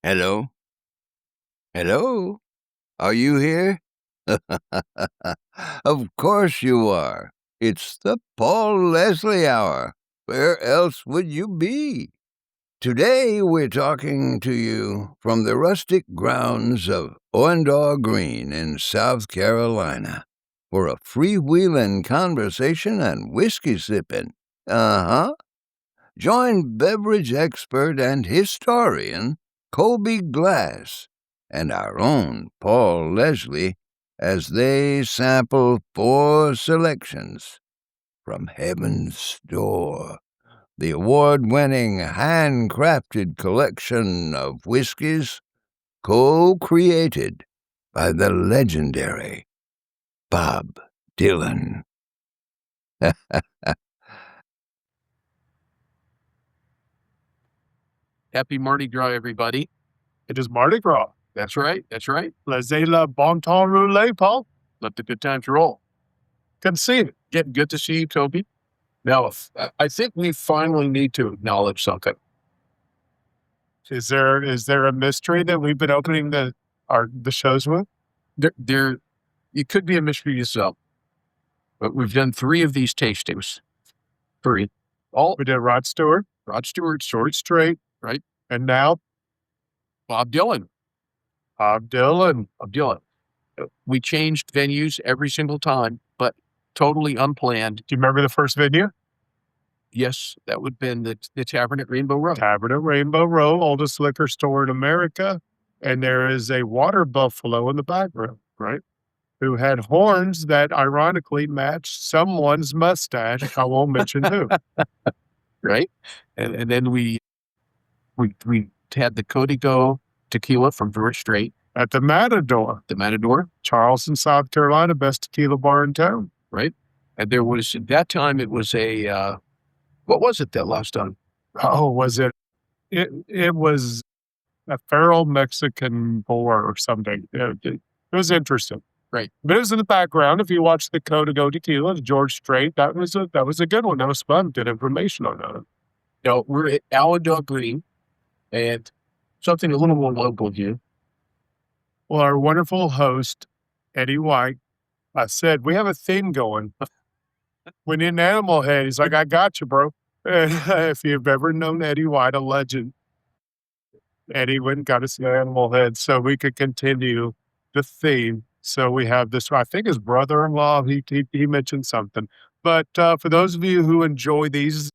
Hello? Hello? Are you here? Of course you are. It's the Paul Leslie Hour. Where else would you be? Today we're talking to you from the rustic grounds of Awendaw Green in South Carolina for a freewheelin' conversation and whiskey sipping. Uh-huh. Join beverage expert and historian Coby Glass and our own Paul Leslie as they sample 4 selections from Heaven's Door, the award-winning handcrafted collection of whiskeys co-created by the legendary Bob Dylan. Happy Mardi Gras, everybody. It is Mardi Gras. That's right. That's right. Laissez le bon temps rouler, Paul. Let the good times roll. Good to see you. Good to see you, Coby. Now, I think we finally need to acknowledge something. Is there a mystery that we've been opening the shows with? There, it could be a mystery to yourself, but we've done 3 of these tastings. 3. We did Rod Stewart, Short Straight, right? And now Bob Dylan. We changed venues every single time, but totally unplanned. Do you remember the first venue? Yes, that would have been the Tavern at Rainbow Row. Tavern at Rainbow Row, oldest liquor store in America. And there is a water buffalo in the background, right? Who had horns that ironically matched someone's mustache. I won't mention who. Right? And then we had the Código tequila from George Strait. At the Matador. Charleston, South Carolina, best tequila bar in town. Right? And there was, at that time, it was a, what was it that last time? Oh, was it? It was a feral Mexican boar or something. It was interesting. Right. But it was in the background. If you watch the Código tequila, the George Strait, that was a good one. That was fun. Good information on that. Now, we're at Awendaw Green, and something a little more local here. Well, our wonderful host, Eddie White, I said, we have a theme going. We need an animal head. He's like, I got you, bro. If you've ever known Eddie White, a legend, Eddie went and got us an animal head so we could continue the theme. So we have this, I think his brother-in-law, he mentioned something. But for those of you who enjoy these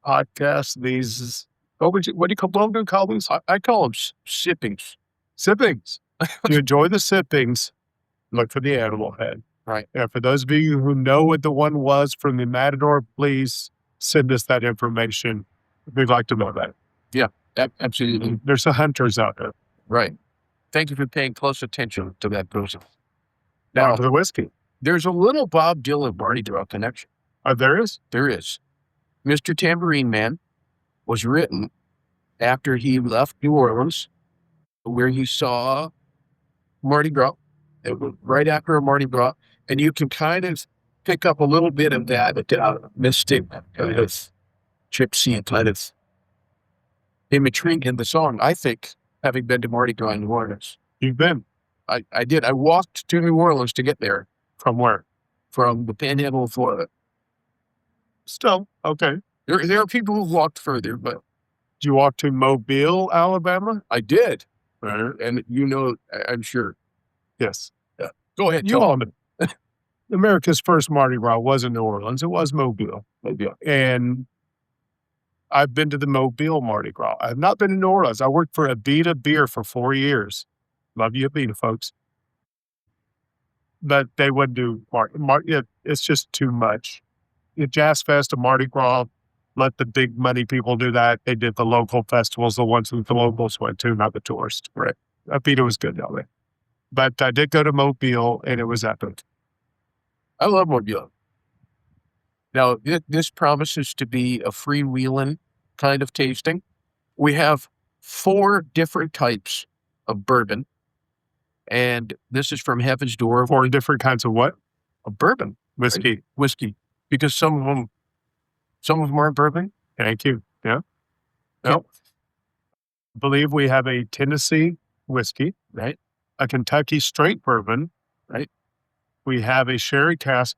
podcasts, what do you call these? I call them sippings. Sippings. If you enjoy the sippings, look for the animal head. Right. And for those of you who know what the one was from the Matador, please send us that information. We'd like to know that. Yeah, absolutely. There's some hunters out there. Right. Thank you for paying close attention to that person. Now, for the whiskey. There's a little Bob Dylan Mardi Gras connection. There is? There is. Mr. Tambourine Man was written after he left New Orleans, where he saw Mardi Gras. It was right after a Mardi Gras, and you can kind of pick up a little bit of that mystic kind of gypsy kind of imagery in the song. I think, having been to Mardi Gras in New Orleans. You've been? I did. I walked to New Orleans to get there. From where? From the Panhandle of Florida. Still, okay. There are people who walked further, but... Did you walk to Mobile, Alabama? I did. And you know, I'm sure. Yes. Yeah. Go ahead. You all know. America's first Mardi Gras wasn't New Orleans. It was Mobile. And I've been to the Mobile Mardi Gras. I've not been to New Orleans. I worked for Abita Beer for 4 years. Love you, Abita, folks. But they wouldn't do it's just too much. Jazz Fest and Mardi Gras, let the big money people do that. They did the local festivals, the ones that the locals went to, not the tourists. Right. Abita was good down there. But I did go to Mobile, and it was epic. I love Mobile. Now, this promises to be a freewheeling kind of tasting. We have 4 different types of bourbon, and this is from Heaven's Door. 4 different kinds of what? Of bourbon. Whiskey. Right? Whiskey. Because some of them aren't bourbon. Thank you. Yeah. No. I believe we have a Tennessee whiskey, right? a Kentucky straight bourbon, Right. We have a sherry cask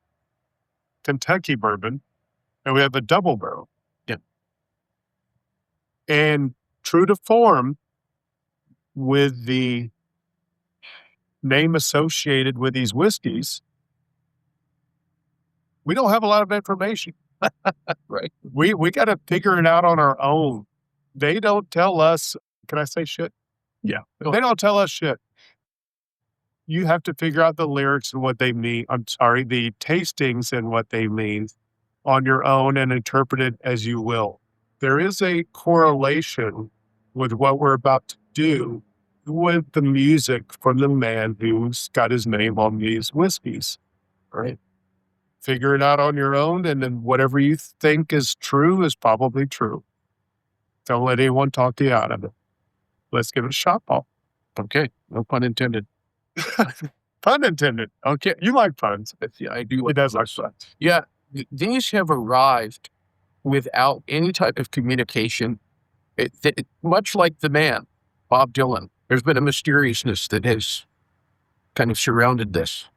Kentucky bourbon, and we have a double barrel. Yeah. And true to form, with the name associated with these whiskeys, we don't have a lot of information. Right. We got to figure it out on our own. They don't tell us. Can I say shit? Yeah. They don't tell us shit. You have to figure out the lyrics and what they mean. I'm sorry, the tastings and what they mean on your own and interpret it as you will. There is a correlation with what we're about to do with the music from the man who's got his name on these whiskeys. Right. Figure it out on your own, and then whatever you think is true is probably true. Don't let anyone talk you out of it. Let's give it a shot, Paul. Okay. No pun intended. Pun intended. Okay. You like puns. Yeah, I do. He does like puns. Yeah. These have arrived without any type of communication. Much like the man, Bob Dylan, there's been a mysteriousness that has kind of surrounded this.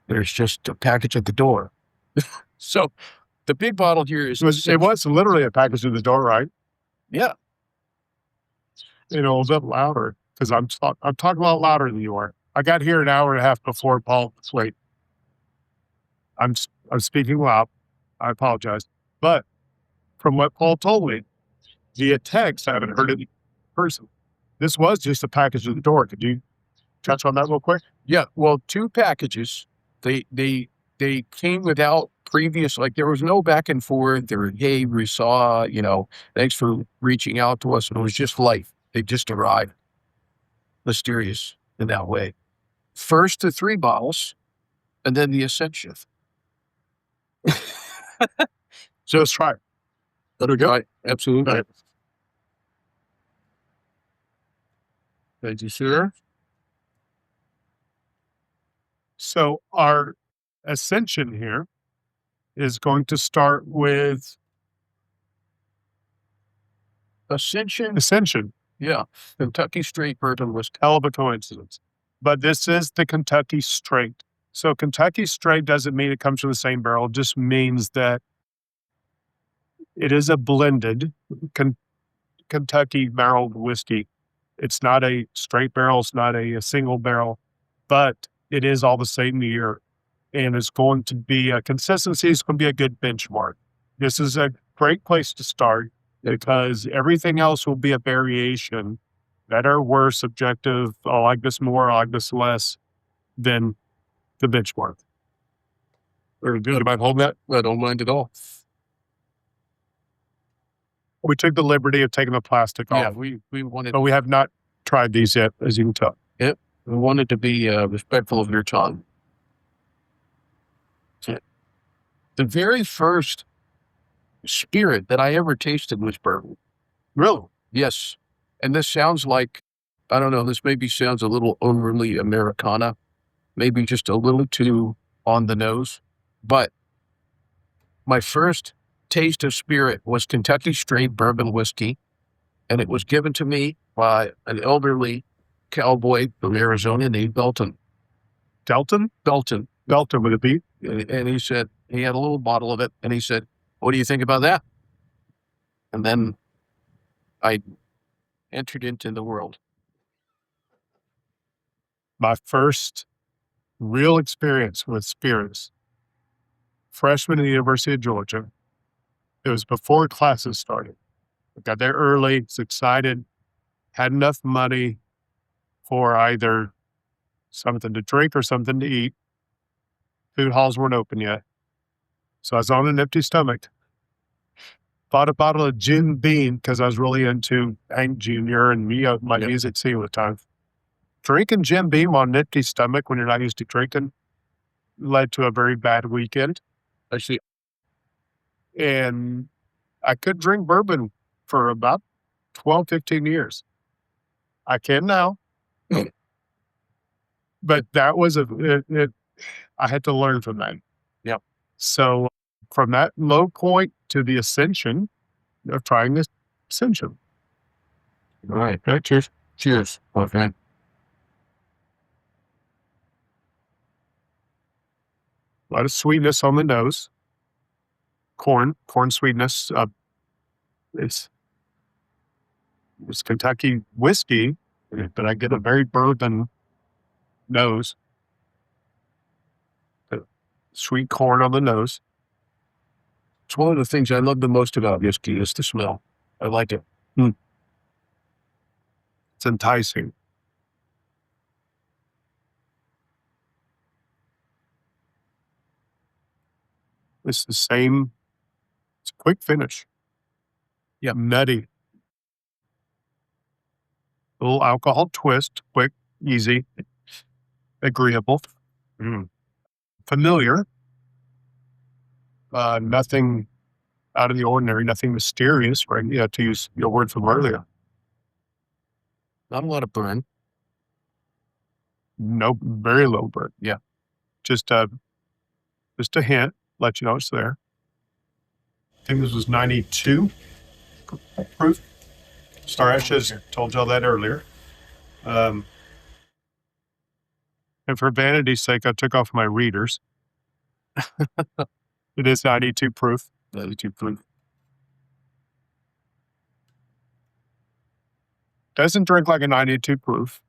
There's just a package at the door. So the big bottle here is... It was literally a package at the door, right? Yeah. You know, a bit louder, because I'm talking a lot louder than you are. I got here an hour and a half before Paul. Wait. I'm speaking loud. I apologize. But from what Paul told me via text, I haven't heard it in person. This was just a package at the door. Could you touch on that real quick? Yeah. Well, 2 packages. They came without previous, like there was no back and forth. There were, hey, we saw, thanks for reaching out to us. And it was just life. They just arrived. Mysterious in that way. First the 3 bottles, and then the Ascension. So let's try it. Let her go. Absolutely. Right. Thank you, sir. So our Ascension here is going to start with Ascension. Yeah. Kentucky straight bourbon was hell of a coincidence. But this is the Kentucky straight. So Kentucky straight doesn't mean it comes from the same barrel. It just means that it is a blended Kentucky barreled whiskey. It's not a straight barrel. It's not a single barrel, but it is all the same year. And it's going to be a consistency. It's going to be a good benchmark. This is a great place to start because everything else will be a variation, better, worse, subjective. I like this more, I like this less than the benchmark. Very good. You mind holding that? I don't mind at all. We took the liberty of taking the plastic off. Yeah, we wanted, but we have not tried these yet, as you can tell. Yep. We wanted to be respectful of your time. The very first spirit that I ever tasted was bourbon. Really? Yes. And this sounds like, I don't know, this maybe sounds a little overly Americana, maybe just a little too on the nose. But my first taste of spirit was Kentucky straight bourbon whiskey. And it was given to me by an elderly cowboy from Arizona named Belton. Delton? Belton. Belton with a B. And he said, he had a little bottle of it. And he said, what do you think about that? And then I entered into the world. My first real experience with spirits, freshman at the University of Georgia. It was before classes started. I got there early, was excited, had enough money for either something to drink or something to eat. Food halls weren't open yet. So I was on an empty stomach. Bought a bottle of Jim Beam because I was really into Hank Jr. and my music scene at the time. Drinking Jim Beam on an empty stomach when you're not used to drinking led to a very bad weekend. I see. And I could drink bourbon for about 12, 15 years. I can now. But that was I had to learn from that. Yep. So from that low point to the ascension of trying this Ascension. All right. Cheers. Cheers. Okay. A lot of sweetness on the nose. Corn sweetness. It's Kentucky whiskey, but I get a very bourbon nose. Sweet corn on the nose. It's one of the things I love the most about whiskey is the smell. I like it. It's enticing. It's the same. It's a quick finish. Yeah. Nutty. A little alcohol twist. Quick, easy, agreeable. Familiar. Nothing out of the ordinary, nothing mysterious, right? Yeah, to use your word from earlier. Not a lot of burn. No, very low burn. Yeah. Just a hint, let you know it's there. I think this was 92 proof. Star Ashes, told y'all that earlier. And for vanity's sake, I took off my readers. It is 92 proof. 92 proof. Doesn't drink like a 92 proof.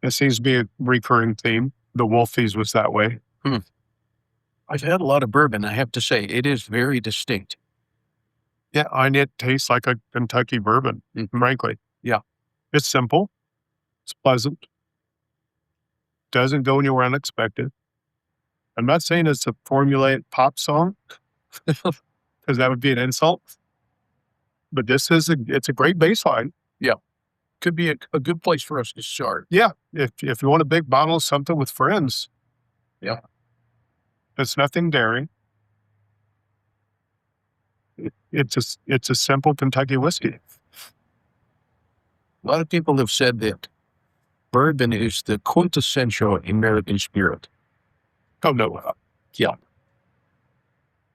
It seems to be a recurring theme. The Wolfies was that way. I've had a lot of bourbon. I have to say, it is very distinct. Yeah, and it tastes like a Kentucky bourbon, frankly. Yeah. It's simple. It's pleasant. Doesn't go anywhere unexpected. I'm not saying it's a formulaic pop song, because that would be an insult. But it's a great baseline. Yeah. Could be a good place for us to start. Yeah. If you want a big bottle of something with friends. Yeah. It's nothing daring. It's a simple Kentucky whiskey. A lot of people have said that bourbon is the quintessential American spirit. Oh, no. Yeah.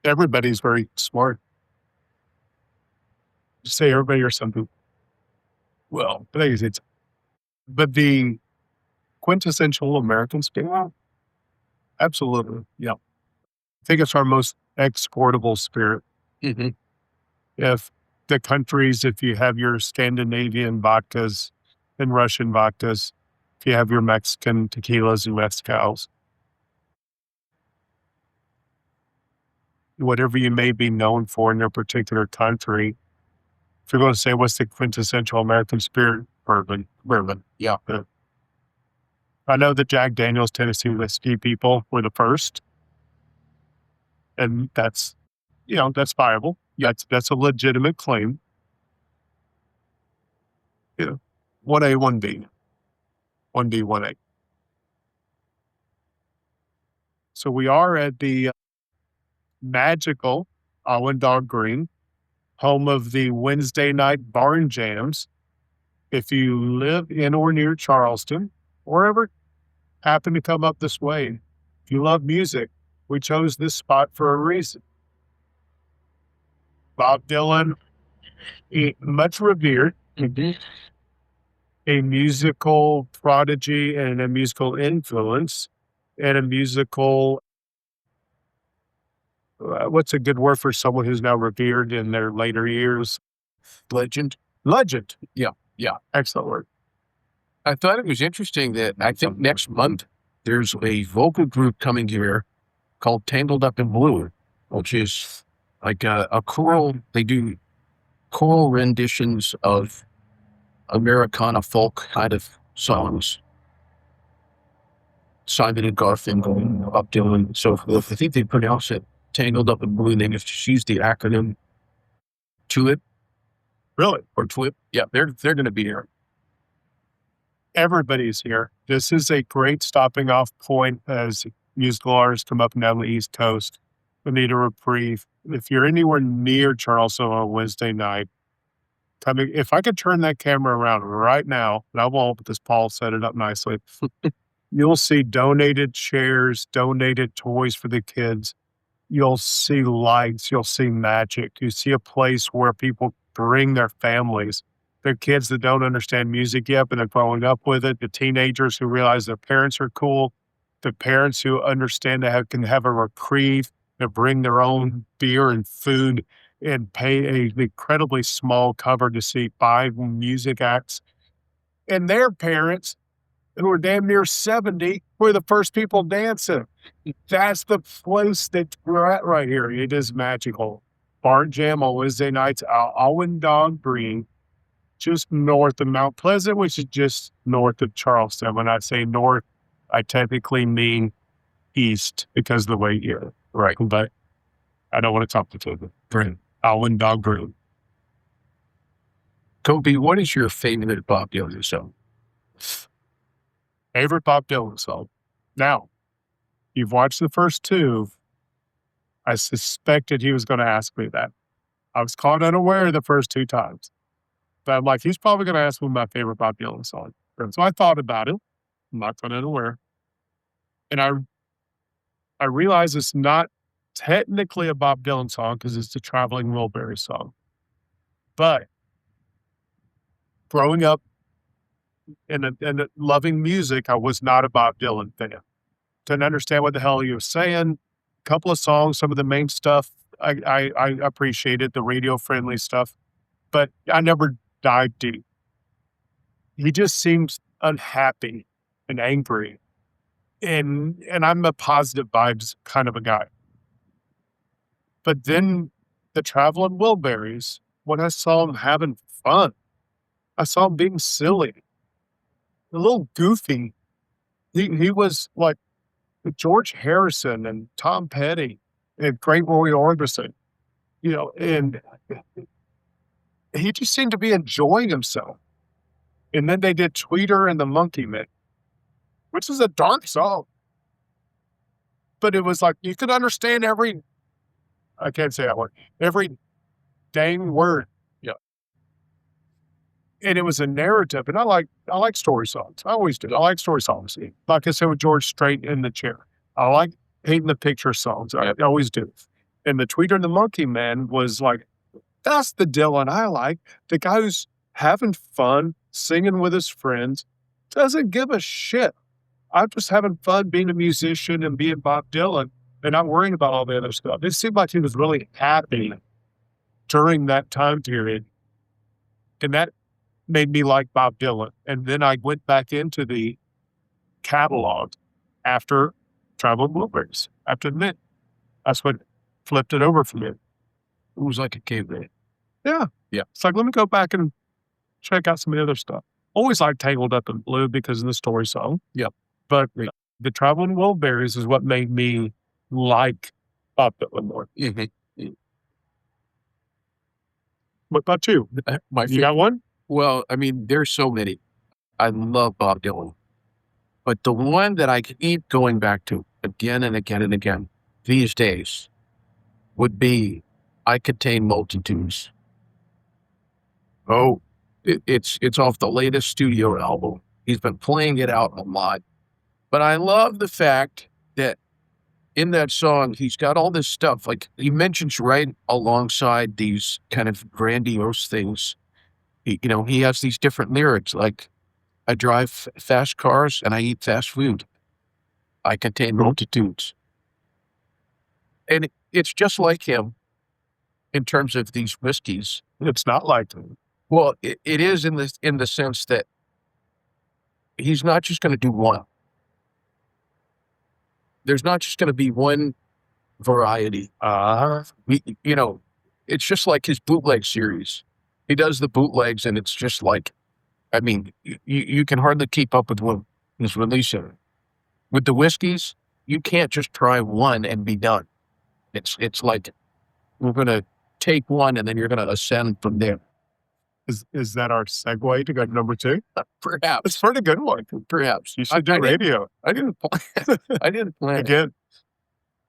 Everybody's very smart. Just say everybody or something. Well, but the quintessential American spirit? Absolutely. Yeah. I think it's our most exportable spirit. If you have your Scandinavian vodkas and Russian vodkas, if you have your Mexican tequilas and mezcals, whatever you may be known for in your particular country, if you're going to say what's the quintessential American spirit, bourbon. Yeah. I know the Jack Daniel's Tennessee whiskey people were the first, and that's viable. That's a legitimate claim. 1A, 1B, 1B, 1A. So we are at the magical Awendaw Green, home of the Wednesday night barn jams. If you live in or near Charleston, or ever happen to come up this way, if you love music, we chose this spot for a reason. Bob Dylan, much revered, a musical prodigy and a musical influence, and a musical, what's a good word for someone who's now revered in their later years? Legend. Yeah. Excellent word. I thought it was interesting that I think next month there's a vocal group coming here called Tangled Up in Blue, which is like a choral. They do choral renditions of Americana folk kind of songs. Simon and Garfunkel, Bob Dylan, so forth. I think they pronounce it Tangled Up in Blue. They just use the acronym TUIP. Really? Or TWIP. Yeah, they're going to be here. Everybody's here. This is a great stopping off point as musical artists come up and down the East Coast and need a reprieve. If you're anywhere near Charleston on a Wednesday night, if I could turn that camera around right now, and I won't because Paul set it up nicely, you'll see donated chairs, donated toys for the kids. You'll see lights. You'll see magic. You see a place where people bring their families. the kids that don't understand music yet, but they're growing up with it, the teenagers who realize their parents are cool, the parents who understand that can have a reprieve to bring their own beer and food and pay an incredibly small cover to see 5 music acts. And their parents, who are damn near 70, were the first people dancing. That's the place that we're at right here. It is magical. Bar Jam on Wednesday nights, Awendaw Green, just north of Mount Pleasant, which is just north of Charleston. When I say north, I technically mean east because of the way here. Right. But I don't want to talk to you. Right. Awendaw Green. Coby, what is your favorite Bob Dylan song? Favorite Bob Dylan song? Now, you've watched the first 2. I suspected he was going to ask me that. I was caught unaware the first 2 times. But I'm like, he's probably going to ask me my favorite Bob Dylan song. So I thought about it. I'm not caught unaware. And I realized it's not technically a Bob Dylan song because it's the Traveling Wilburys song. But growing up and loving music, I was not a Bob Dylan fan. Didn't understand what the hell he was saying. A couple of songs, some of the main stuff, I appreciated, the radio-friendly stuff, but I never dived deep. He just seems unhappy and angry, and I'm a positive vibes kind of a guy. But then the Traveling Wilburys, when I saw him having fun, I saw him being silly, a little goofy. He was like George Harrison and Tom Petty and Great Roy Orbison, and he just seemed to be enjoying himself. And then they did Tweeter and the Monkey Man, which is a dark song. But it was like, you could understand I can't say that word, every dang word. Yeah. And it was a narrative. And I like story songs. I always do. I like story songs. Like I said with George Strait in the Chair. I like painting the picture songs. I always do. And the Tweeter and the Monkey Man was like, that's the Dylan I like. The guy who's having fun, singing with his friends, doesn't give a shit. I'm just having fun being a musician and being Bob Dylan and not worrying about all the other stuff. It seemed like he was really happy during that time period. And that made me like Bob Dylan. And then I went back into the catalog after Traveling Wilburys. I have to admit, that's what flipped it over for me. It was like a caveman. Yeah. Yeah. It's like, let me go back and check out some of the other stuff. Always like Tangled Up in Blue because of the story song. Yep. But the Traveling Wilburys is what made me like Bob Dylan more. Mm-hmm. What about you? You got one? Well, I mean, there's so many. I love Bob Dylan. But the one that I keep going back to again and again and again these days would be I Contain Multitudes. Oh, it's off the latest studio album. He's been playing it out a lot. But I love the fact that in that song, he's got all this stuff. Like he mentions right alongside these kind of grandiose things. He has these different lyrics like, I drive fast cars and I eat fast food. I contain multitudes. And it's just like him in terms of these whiskeys. It's not like him. Well, it is in the sense that he's not just going to do one. There's not just going to be one variety. It's just like his bootleg series. He does the bootlegs, and it's just like, I mean, you can hardly keep up with what he's releasing. With the whiskeys, you can't just try one and be done. It's like we're going to take one, and then you're going to ascend from there. Is that our segue to go to number 2? Perhaps. It's a pretty good one. Perhaps. You should do radio. I didn't plan it. Again.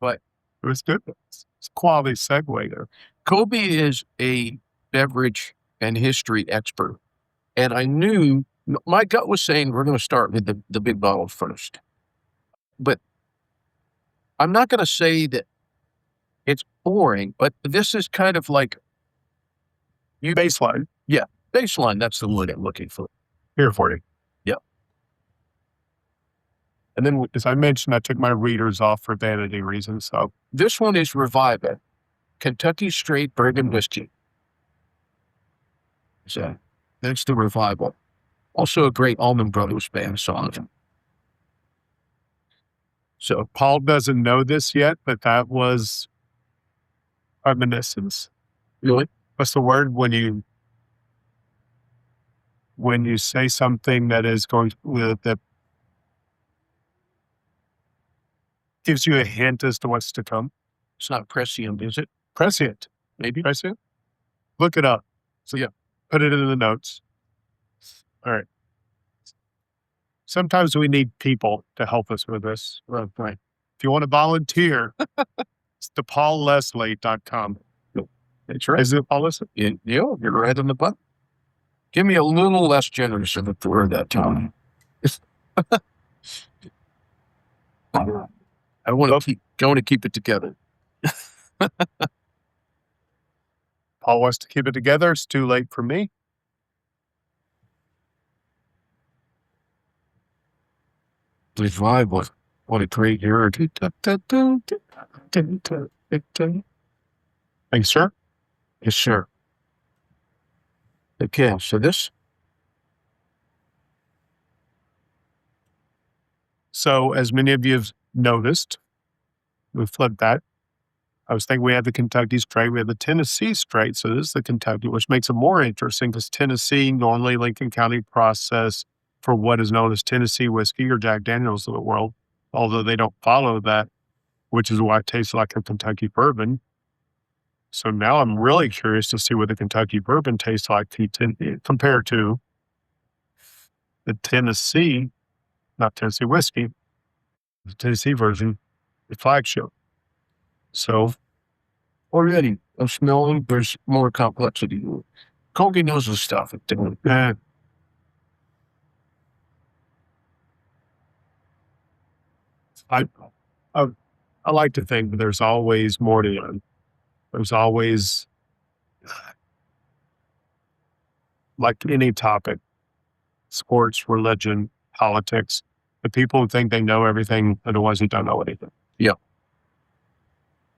But it was good. It's a quality segue there. Coby is a beverage and history expert. And I knew, my gut was saying we're going to start with the big bottle first. But I'm not going to say that it's boring, but this is kind of like baseline. Yeah. Baseline, that's the word I'm looking for. Here for you. Yep. And then, as I mentioned, I took my readers off for vanity reasons. So this one is Revival, Kentucky Straight Bourbon Whiskey. So that's the Revival. Also a great Allman Brothers band song. So Paul doesn't know this yet, but that was reminiscence. Really? What's the word when you say something that is going that gives you a hint as to what's to come? It's not prescient, is it? Prescient. Maybe. Prescient? Look it up. So yeah, put it in the notes. All right. Sometimes we need people to help us with this. Right. If you want to volunteer, it's thepaulleslie.com. That's right. Is it Paul Leslie? Yeah, you're right on the button. Give me a little less generous of a word that time. I want to keep it together. Paul wants to keep it together. It's too late for me. Revival. What a great year. Thanks, sir. Yes, sir. Okay, so this. So, as many of you have noticed, we flipped that. I was thinking we had the Kentucky straight, we had the Tennessee straight. So this is the Kentucky, which makes it more interesting because Tennessee, normally Lincoln County process for what is known as Tennessee whiskey or Jack Daniels of the world, although they don't follow that, which is why it tastes like a Kentucky bourbon. So now I'm really curious to see what the Kentucky bourbon tastes like compared to the Tennessee, not Tennessee whiskey, the Tennessee version, the flagship. So Already, I'm smelling there's more complexity. Coby knows his stuff. I like to think that there's always more to learn. There's always, like any topic, sports, religion, politics, the people who think they know everything are the ones who don't know anything. Yeah.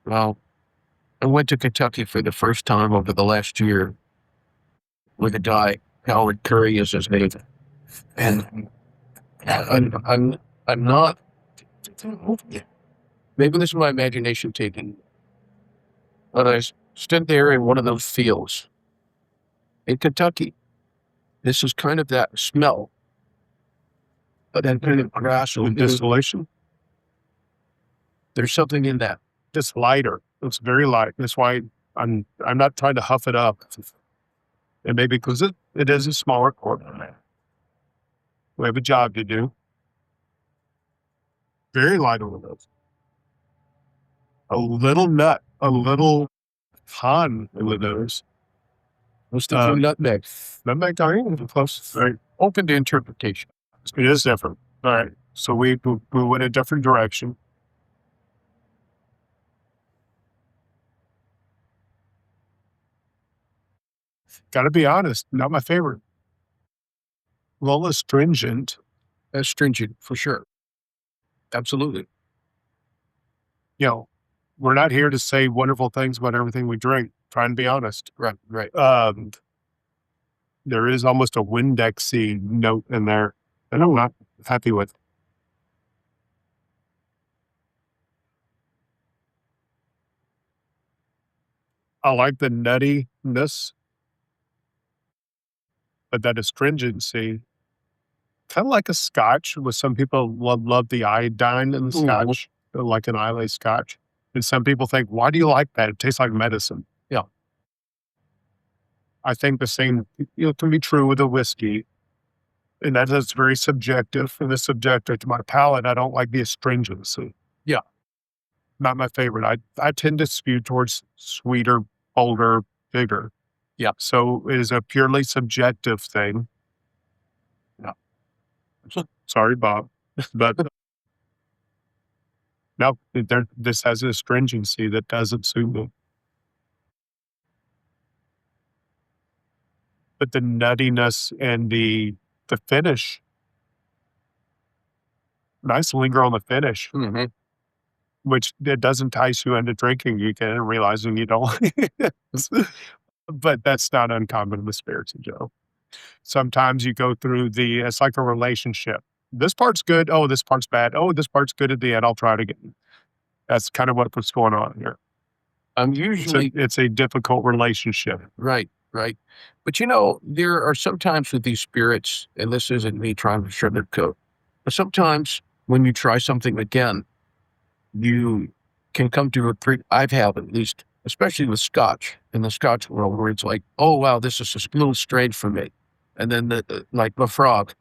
Well, I went to Kentucky for the first time over the last year with a guy, Howard Curry is his name. And I'm not, maybe this is my imagination taking, but I stood there in one of those fields in Kentucky. This is kind of that smell, but that kind of grass The distillation, there's something in that. it's lighter. It's very light. That's why I'm not trying to huff it up. And maybe because it is a smaller corp. We have a job to do. Very light on the nose. A little nut, a little con in the nose. Let's do nutmeg. Nutmeg, close. Right. Open to interpretation. It is different. All right. So we went a different direction. Got to be honest, not my favorite. A little astringent. Astringent, for sure. Absolutely. You know, we're not here to say wonderful things about everything we drink. Trying to be honest. Right. There is almost a Windexy note in there that I'm not happy with. I like the nuttiness, but that astringency, kind of like a scotch, with some people love the iodine in the scotch, like an Islay scotch. And some people think, why do you like that? It tastes like medicine. Yeah. I think the same can be true with a whiskey. And that is very subjective. And it's subjective to my palate. I don't like the astringency. Yeah. Not my favorite. I tend to skew towards sweeter, bolder, bigger. Yeah. So it is a purely subjective thing. Yeah. Sorry, Bob. But no, this has an astringency that doesn't suit me. but the nuttiness and the finish, nice linger on the finish, Mm-hmm. which it does entice you into drinking again and realizing you don't like it. But that's not uncommon with spirits and Joe. Sometimes you go through it's like a relationship. This part's good. Oh, this part's bad. Oh, this part's good at the end. I'll try it again. That's kind of what's going on here. I'm usually It's a difficult relationship. right. But there are sometimes with these spirits, and this isn't me trying to sugarcoat, but sometimes when you try something again, you can come to I've had at least, especially with Scotch, in the Scotch world, where it's like, oh, wow, this is a little strange for me. And then like Lafroy,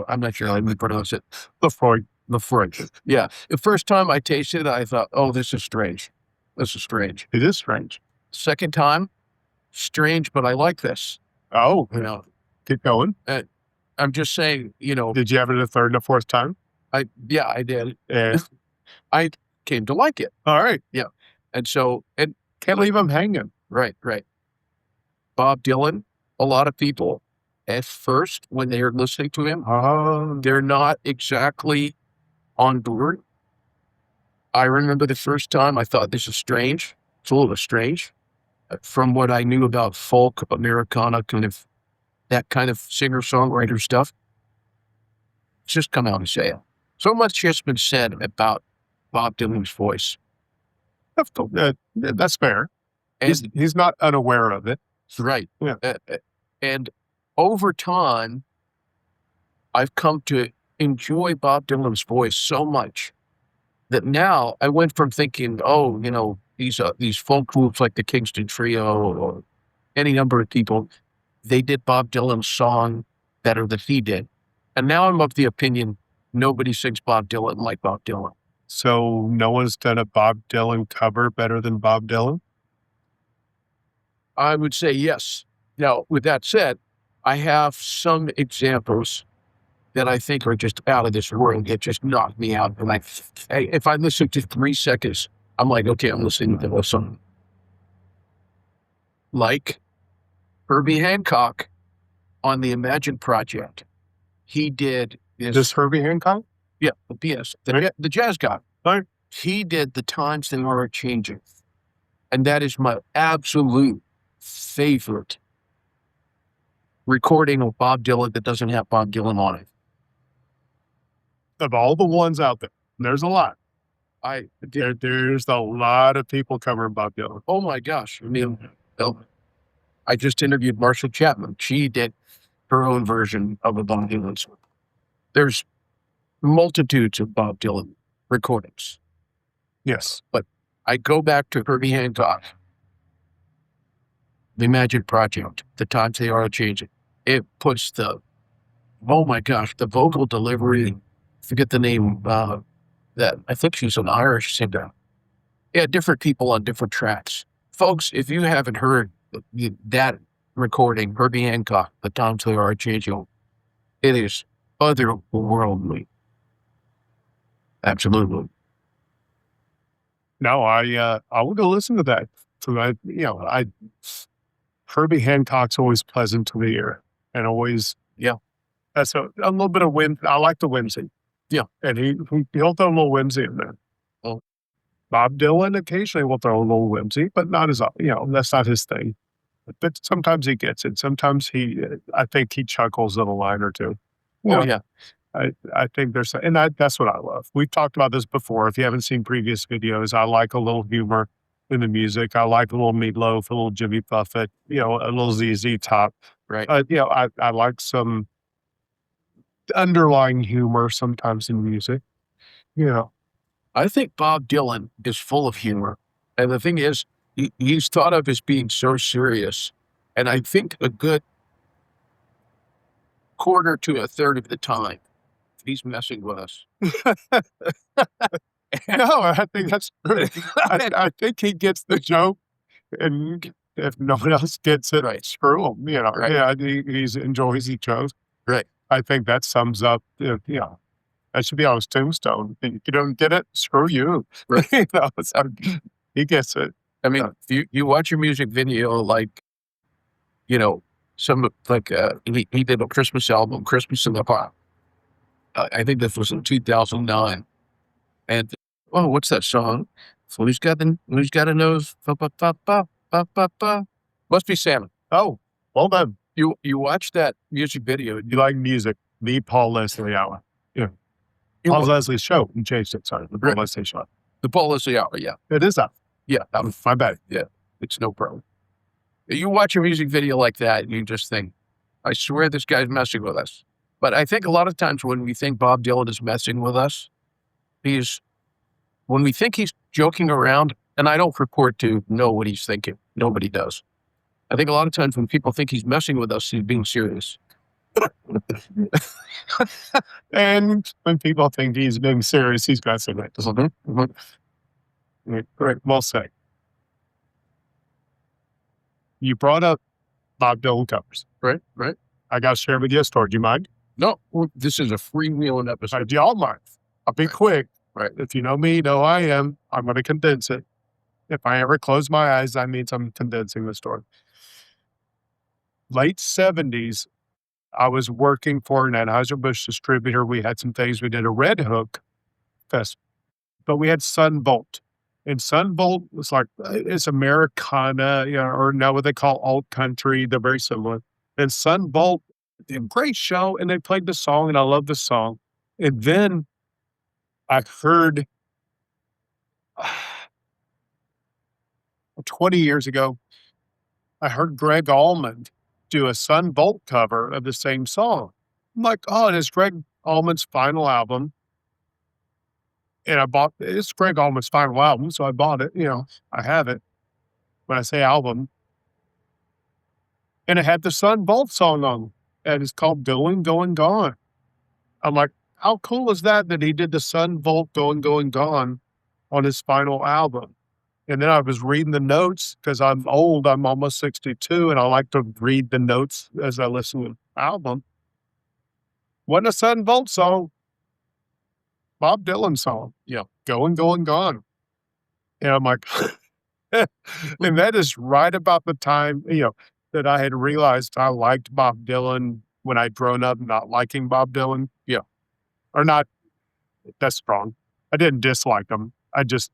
I'm not sure how you pronounce it. Lafroy. Yeah. The first time I tasted it, I thought, oh, this is strange. It is strange. Second time, strange, but I like this. Oh, keep going. I'm just saying, Did you have it a third and a fourth time? I did. Yeah. I came to like it. All right. Yeah. And so, can't leave them hanging. Right. Bob Dylan, a lot of people at first, when they're listening to him, they're not exactly on board. I remember the first time I thought, this is strange. It's a little strange. From what I knew about folk, Americana, that kind of singer-songwriter stuff, just come out and say it. So much has been said about Bob Dylan's voice. That's fair. And he's not unaware of it. Right. Yeah. And over time, I've come to enjoy Bob Dylan's voice so much that now I went from thinking, these folk groups like the Kingston Trio or any number of people, they did Bob Dylan's song better than he did. And now I'm of the opinion nobody sings Bob Dylan like Bob Dylan. So no one's done a Bob Dylan cover better than Bob Dylan? I would say yes. Now, with that said, I have some examples that I think are just out of this world. It just knocked me out. And if I listen to 3 seconds, I'm like, okay, I'm listening to this song. Like Herbie Hancock on the Imagine Project. He did this Herbie Hancock? Yeah, the pianist, the jazz guy. Right. He did The Times They Are Changing. And that is my absolute favorite recording of Bob Dylan that doesn't have Bob Dylan on it. Of all the ones out there, there's a lot. There's a lot of people covering Bob Dylan. Oh my gosh. I mean, I just interviewed Marshall Chapman. She did her own version of a Bob Dylan song. There's multitudes of Bob Dylan recordings. Yes. But I go back to Herbie Hancock, the Imagine Project, The Times They Are Changing. It puts the vocal delivery, forget the name, that I think she's an Irish singer. Yeah, different people on different tracks. Folks, if you haven't heard that recording, Herbie Hancock, The Times They Are Changing, it is otherworldly. Absolutely. No, I will go listen to that. So Herbie Hancock's always pleasant to the ear, and always that's a little bit of whimsy. I like the whimsy. Yeah, and he'll throw a little whimsy in there. Oh, Bob Dylan occasionally will throw a little whimsy, but not as that's not his thing. But sometimes he gets it. Sometimes I think he chuckles at a line or two. Yeah. I think that's what I love. We've talked about this before. If you haven't seen previous videos, I like a little humor in the music. I like a little Meatloaf, a little Jimmy Buffett, a little ZZ Top. Right. I like some underlying humor sometimes in music. I think Bob Dylan is full of humor. And the thing is, he's thought of as being so serious. And I think a good quarter to a third of the time, he's messing with us. No, I think that's true. I think he gets the joke, and if no one else gets it, right, screw him. Right. Yeah, he enjoys each other. Right. I think that sums up. That should be on his tombstone. If you don't get it, screw you. Right. He gets it. I mean, if you watch your music video, like some like he did a Christmas album, Christmas in the Pop. I think this was in 2009. And what's that song? Who's got a nose? Ba, ba, ba, ba, ba, ba, ba. Must be Santa. Oh, well done. You watch that music video. You like music? The Paul Leslie Hour. Yeah. Paul Leslie's show. You changed it. Sorry. The Paul Leslie show. The Paul Leslie Hour. Yeah. It is up. Yeah. My bad. Yeah. It's no problem. You watch a music video like that and you just think, I swear this guy's messing with us. But I think a lot of times when we think Bob Dylan is messing with us, when we think he's joking around, and I don't purport to know what he's thinking. Nobody does. I think a lot of times when people think he's messing with us, he's being serious. And when people think he's being serious, he's messing with us. Great. Well said. You brought up Bob Dylan covers. Right. I got to share with you a story. Do you mind? No, this is a freewheeling episode. Do y'all mind? I'll be quick. Right. If you know me, you know I am. I'm going to condense it. If I ever close my eyes, that means I'm condensing the story. Late 70s, I was working for an Anheuser-Busch distributor. We had some things. We did a Red Hook festival, but we had Sunvolt. And Sunvolt was like, it's Americana, or now what they call alt country. They're very similar. And Sunvolt, a great show. And they played the song, and I love the song. And then I heard 20 years ago, I heard Greg Allman do a Sunvolt cover of the same song. I'm like, oh, and it's Greg Allman's final album. And it's Greg Allman's final album, so I bought it. I have it. When I say album. And it had the Sunvolt song on it. And it's called Going, Going, Gone. I'm like, how cool is that he did the Sunvolt Going, Going, Gone on his final album? And then I was reading the notes because I'm old. I'm almost 62, and I like to read the notes as I listen to the album. Wasn't a Sunvolt song. Bob Dylan song. Yeah. Going, Going, Gone. And I'm like, and that is right about the time, that I had realized I liked Bob Dylan when I'd grown up not liking Bob Dylan. Yeah. Or not, that's wrong. I didn't dislike him. I just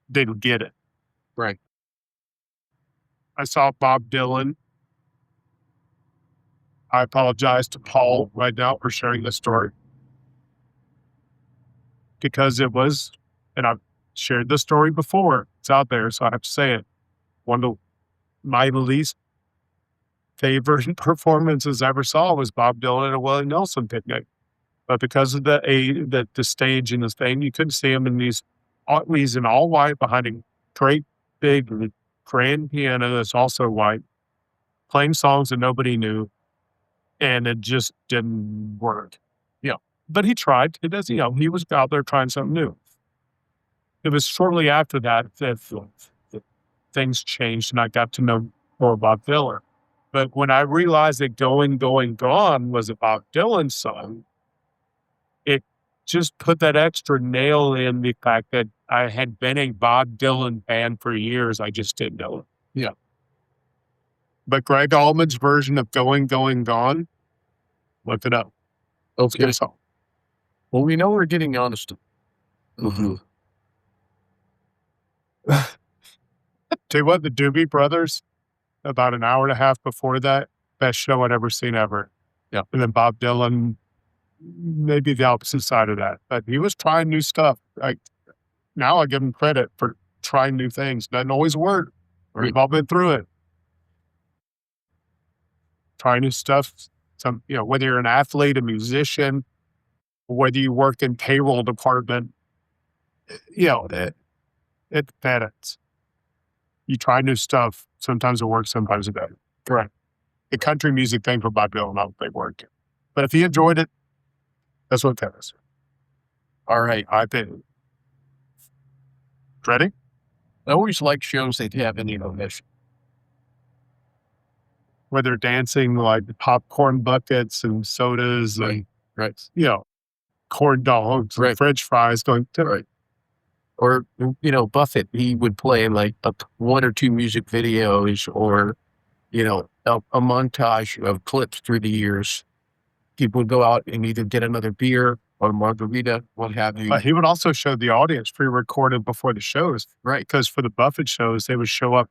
didn't get it. Right. I saw Bob Dylan. I apologize to Paul right now for sharing this story. Because it was, and I've shared this story before, it's out there, so I have to say it. One of my least favorite performances I ever saw was Bob Dylan at a Willie Nelson picnic. But because of the stage and the thing, you couldn't see him in he's in all white behind a great big grand piano that's also white, playing songs that nobody knew, and it just didn't work. But he tried. He he was out there trying something new. It was shortly after that things changed and I got to know more about Dylan. But when I realized that Going, Going, Gone was a Bob Dylan song, it just put that extra nail in the fact that I had been a Bob Dylan fan for years. I just didn't know it. Yeah. But Greg Allman's version of Going, Going, Gone, look it up. Okay. Good song. Well, we know we're getting honest. Mm-hmm. Tell you what, the Doobie Brothers, about an hour and a half before that, best show I'd ever seen ever. Yeah. And then Bob Dylan, maybe the opposite side of that. But he was trying new stuff. Now I give him credit for trying new things. Doesn't always work. Right. We've all been through it. Try new stuff. Whether you're an athlete, a musician, whether you work in payroll department, it depends. You try new stuff. Sometimes it works, sometimes it doesn't. Correct. The country music thing for Bob Dylan, I don't think worked. But if he enjoyed it, that's what counts. All right. I think. Ready? I always like shows that have any omission. Whether dancing like popcorn buckets and sodas Right. and, corn dogs and French fries going to Right. Or, Buffett, he would play like one or two music videos or, a montage of clips through the years. People would go out and either get another beer or margarita, what have you. But he would also show the audience pre-recorded before the shows. Right. Because for the Buffett shows, they would show up,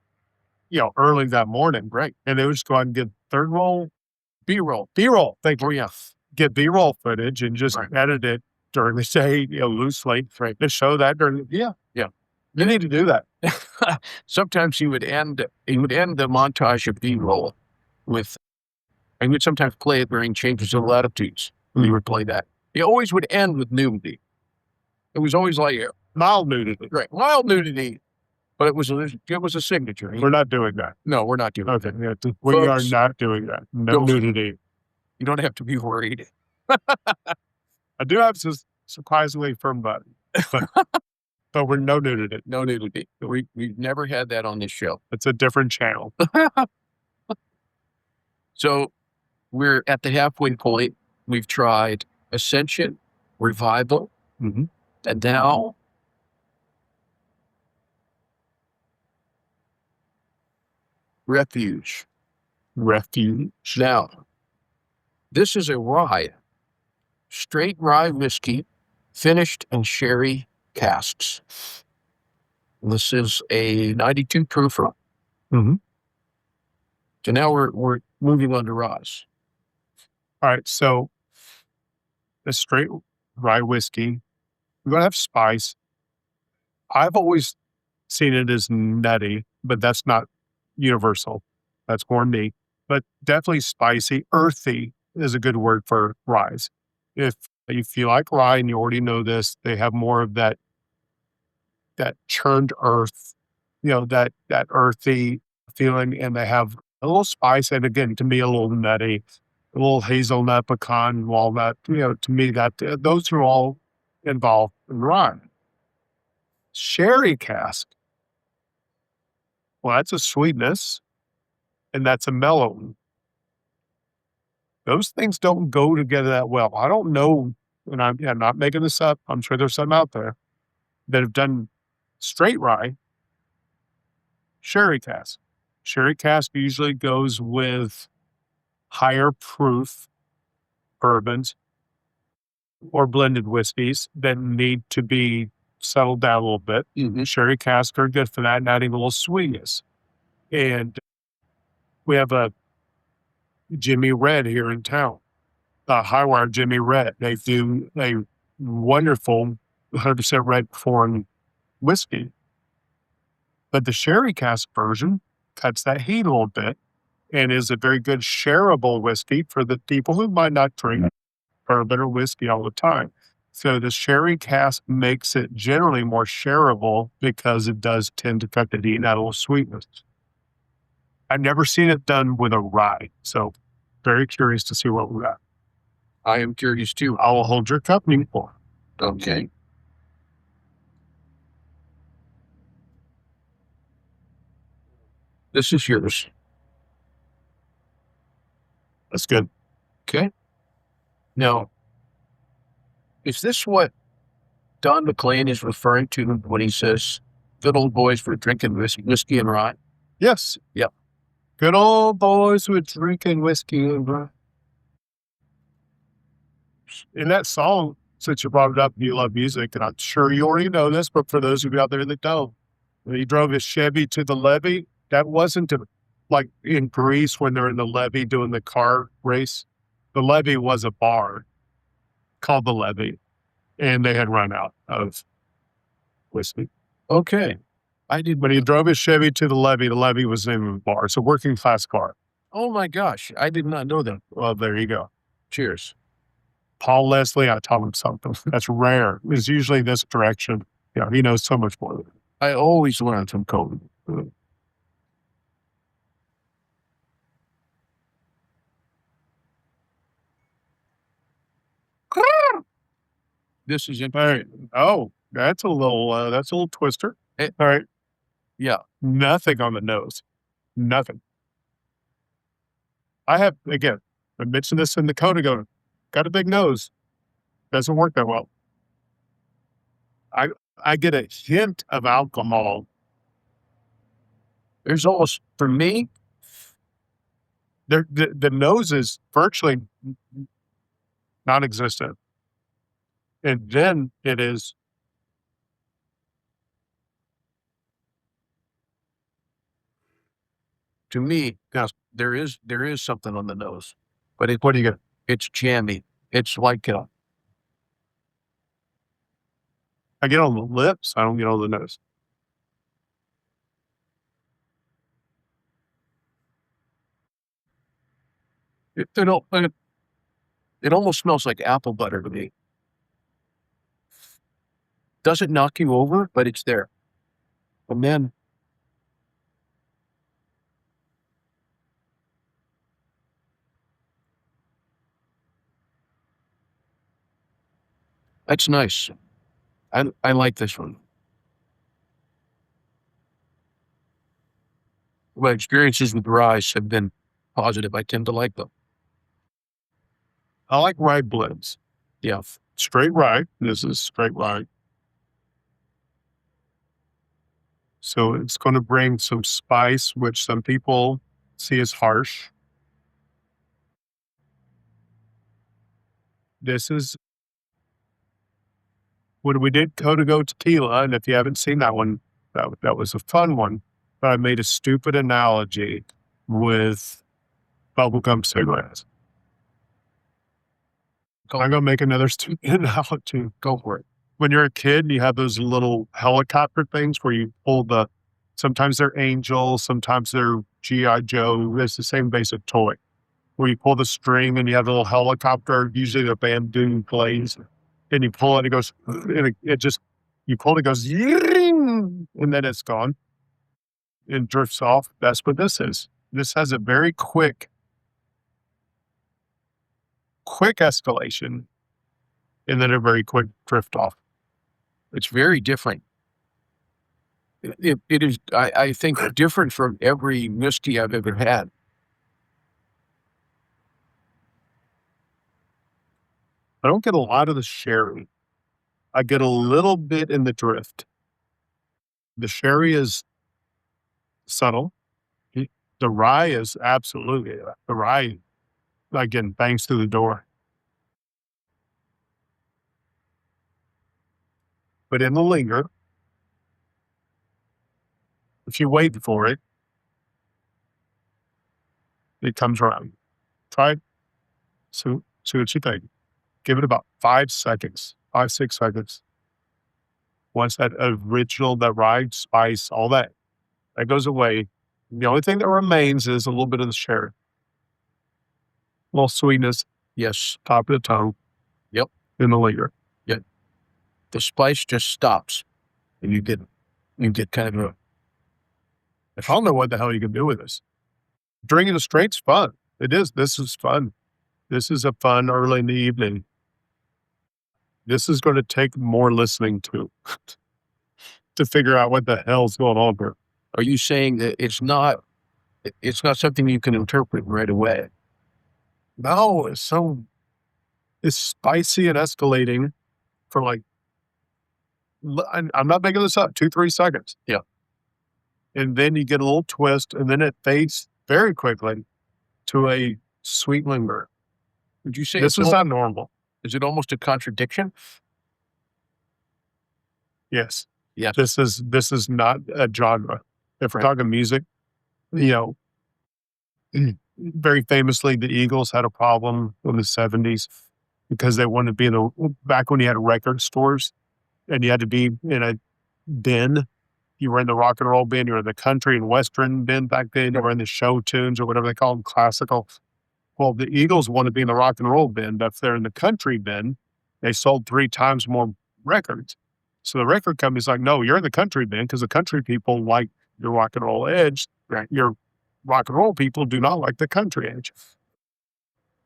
early that morning. Right. And they would just go out and get third roll, B-roll. Thank you. Oh, yeah. Get B-roll footage and just edit it during the day, loosely. Right. To show that during Yeah. You need to do that. Sometimes he would end the montage of B-roll with, and would sometimes play it during changes of latitudes. He would play that. He always would end with nudity. It was always like mild nudity. Right. Mild nudity. But it was a signature. We're not doing that. No, we're not doing that. Okay. Yeah, we are not doing that. No nudity. You don't have to be worried. I do have some surprisingly firm body. But we're no nudity. No nudity. We've never had that on this show. It's a different channel. So we're at the halfway point. We've tried Ascension, Revival, and now Refuge. Now, this is a rye, straight rye whiskey, finished in sherry casks. This is a 92 proofer. So now we're moving on to ryes. All right, so the straight rye whiskey, we're going to have spice. I've always seen it as nutty, but that's not universal. That's more me. But definitely spicy. Earthy is a good word for ryes. If you like rye and you already know this, they have more of that churned earth, that earthy feeling, and they have a little spice, and again, to me, a little nutty, a little hazelnut, pecan, walnut. To me, those are all involved in rye. Sherry cask, well, that's a sweetness, and that's a mellow. Those things don't go together that well. I don't know, and I'm not making this up. I'm sure there's some out there that have done straight rye sherry cask. Sherry cask usually goes with higher proof bourbons or blended whiskeys that need to be settled down a little bit. Sherry casks are good for that, and adding a little sweetness. And we have a Jimmy Red here in town, Highwire Jimmy Red. They do a wonderful 100% red corn whiskey. But the sherry cask version cuts that heat a little bit and is a very good shareable whiskey for the people who might not drink bourbon or whiskey all the time. So the sherry cask makes it generally more shareable because it does tend to cut the heat and add a little sweetness. I've never seen it done with a rye, so very curious to see what we got. I am curious too. I will hold your company for. Okay. This is yours. That's good. Okay. Now, is this what Don McLean is referring to when he says good old boys were drinking whiskey and rye? Yes. Yep. Good old boys were drinking whiskey and rye. In that song, since you brought it up, you love music, and I'm sure you already know this, but for those of you out there that don't, when he drove his Chevy to the levee, that wasn't like in Greece when they're in the levee doing the car race. The levee was a bar called the Levee, and they had run out of whiskey. Okay. When he drove his Chevy to the levee was the name of the bar. It's a working class car. Oh my gosh. I did not know that. Well, there you go. Cheers. Paul Leslie, I taught him something. That's rare. It's usually this direction. He knows so much more. I always learn from Coby. This is interesting. Oh, that's a little twister. All right. Yeah. Nothing on the nose. Nothing. I mentioned this in the Coda. Got a big nose. Doesn't work that well. I get a hint of alcohol. There's almost, for me, The nose is virtually non-existent. And then it is, To me, there is something on the nose, but what do you get? it's jammy. It's like I get on the lips. I don't get on the nose. it almost smells like apple butter to me. Doesn't knock you over, but it's there. And then that's nice. I like this one. My experiences with ryes have been positive. I tend to like them. I like rye blends. Yeah. Straight rye. This is straight rye. So it's going to bring some spice, which some people see as harsh. This is when we did Código Tequila, and if you haven't seen that one, that was a fun one. But I made a stupid analogy with bubblegum cigarettes. I'm going to make another stupid analogy. Go for it. When you're a kid, you have those little helicopter things where you pull sometimes they're Angel, sometimes they're G.I. Joe. It's the same basic toy where you pull the string and you have a little helicopter, usually the bamboo blades, and you pull it, it goes, and you pull it, it goes, and then it's gone and drifts off. That's what this is. This has a very quick escalation and then a very quick drift off. It's very different. It is, I think, different from every whiskey I've ever had. I don't get a lot of the sherry. I get a little bit in the drift. The sherry is subtle. The rye is absolutely, the rye, again, bangs through the door. But in the linger, if you wait for it, it comes around. Try it. See what you think. Give it about 5 seconds, 5-6 seconds. Once that original, that rye spice, all that goes away. The only thing that remains is a little bit of the sherry. A little sweetness. Yes. Top of the tongue. Yep. In the linger. Yeah. The spice just stops and you get kind of I don't know what the hell you can do with this. Drinking it straight's fun. It is. This is fun. This is a fun early in the evening. This is going to take more listening to figure out what the hell's going on here. Are you saying that it's not something you can interpret right away? No, it's spicy and escalating for I'm not making this up, 2-3 seconds. Yeah. And then you get a little twist, and then it fades very quickly to a sweet linger. Would you say this is not normal? Is it almost a contradiction? Yes. Yes. This is not a genre. If we're talking music, very famously, the Eagles had a problem in the 70s because they wanted to be back when you had record stores and you had to be in a bin. You were in the rock and roll bin, you were in the country and western bin back then, you were in the show tunes or whatever they call them, classical. Well, the Eagles want to be in the rock and roll bin, but if they're in the country bin, they sold 3 times more records. So the record company's like, no, you're in the country bin because the country people like your rock and roll edge. Right? Your rock and roll people do not like the country edge.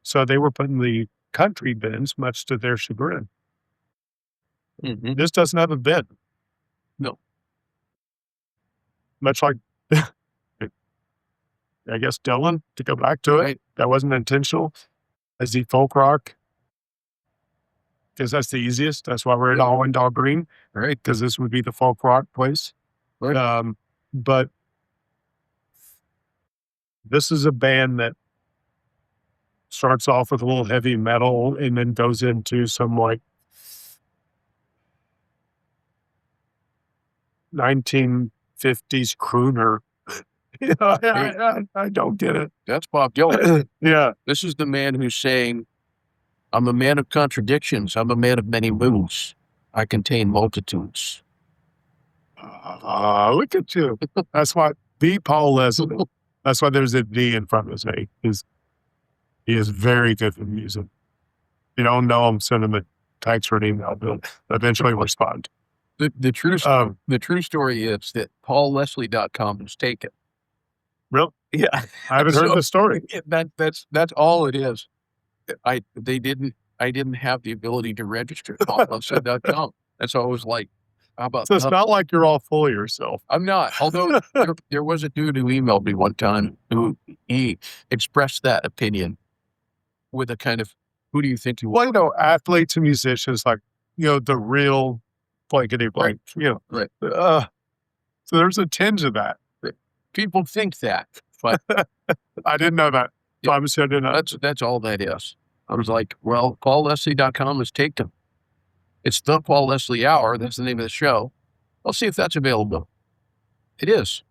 So they were putting the country bins, much to their chagrin. Mm-hmm. This doesn't have a bin. No. Much like, I guess, Dylan, to go back to it, that wasn't intentional. As the folk rock, because that's the easiest. That's why we're at Awendaw Green, right? Because this would be the folk rock place. Right. But this is a band that starts off with a little heavy metal and then goes into some like 1950s crooner. I don't get it. That's Bob Dylan. Yeah. This is the man who's saying, I'm a man of contradictions. I'm a man of many moods. I contain multitudes. Look at you. That's why the Paul Leslie. That's why there's a D in front of his name. He is very good with music. If you don't know him, send him a text or an email. He'll eventually respond. The true story is that paulleslie.com was taken. Really? Yeah. I haven't heard the story. That's all it is. I didn't have the ability to register paulleslie.com. That's why I was like, how about So it's not like you're all full of yourself. I'm not. Although there was a dude who emailed me one time who he expressed that opinion with a kind of, who do you think you Well, athletes and musicians, like, the real blankety blank, Right. So there's a tinge of that. People think that, but I didn't know that. So I'm saying that's all that is. I was like, well, paulleslie.com is taken. It's the Paul Leslie Hour. That's the name of the show. I'll see if that's available. It is.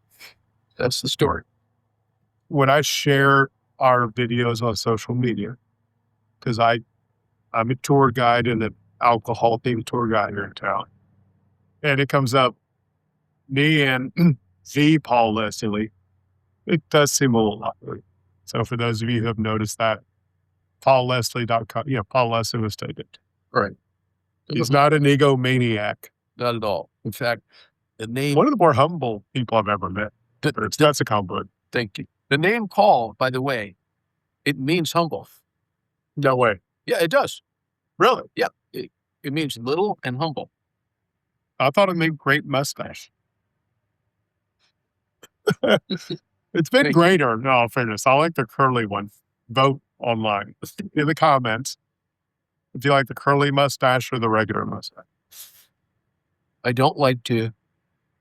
That's the story. when I share our videos on social media, because I'm a tour guide and an alcohol themed tour guide here in town, and it comes up me and the Paul Leslie, it does seem a little awkward. So for those of you who have noticed that, paulleslie.com, Paul Leslie was taken. Right. He's not an egomaniac. Not at all. In fact, the name... One of the more humble people I've ever met. That's a compliment. Thank you. The name Paul, by the way, it means humble. No way. Yeah, it does. Really? Yeah. It means little and humble. I thought it meant great mustache. It's been greater, in all fairness. I like the curly one. Vote online in the comments if you like the curly mustache or the regular mustache. I don't like to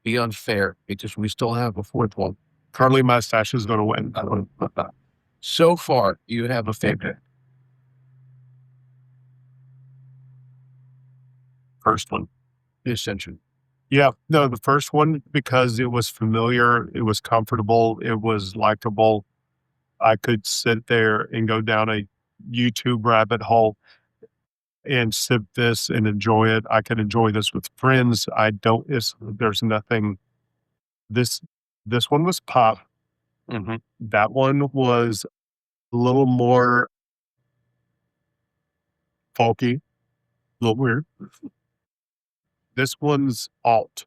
be unfair because we still have a fourth one. Curly mustache is going to win. I don't know about that. So far, you have a favorite. First one. Essentially. Yeah, no, the first one, because it was familiar, it was comfortable, it was likable. I could sit there and go down a YouTube rabbit hole and sip this and enjoy it. I can enjoy this with friends. There's nothing. This one was pop. Mm-hmm. That one was a little more folky, a little weird. This one's alt.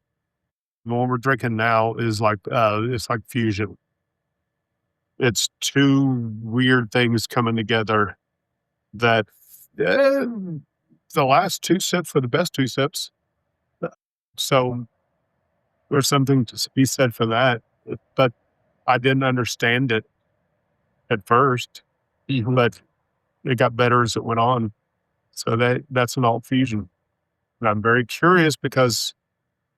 The one we're drinking now is like, it's like fusion. It's two weird things coming together that the last two sips were the best two sips. So there's something to be said for that. But I didn't understand it at first, but it got better as it went on. So that's an alt fusion. And I'm very curious because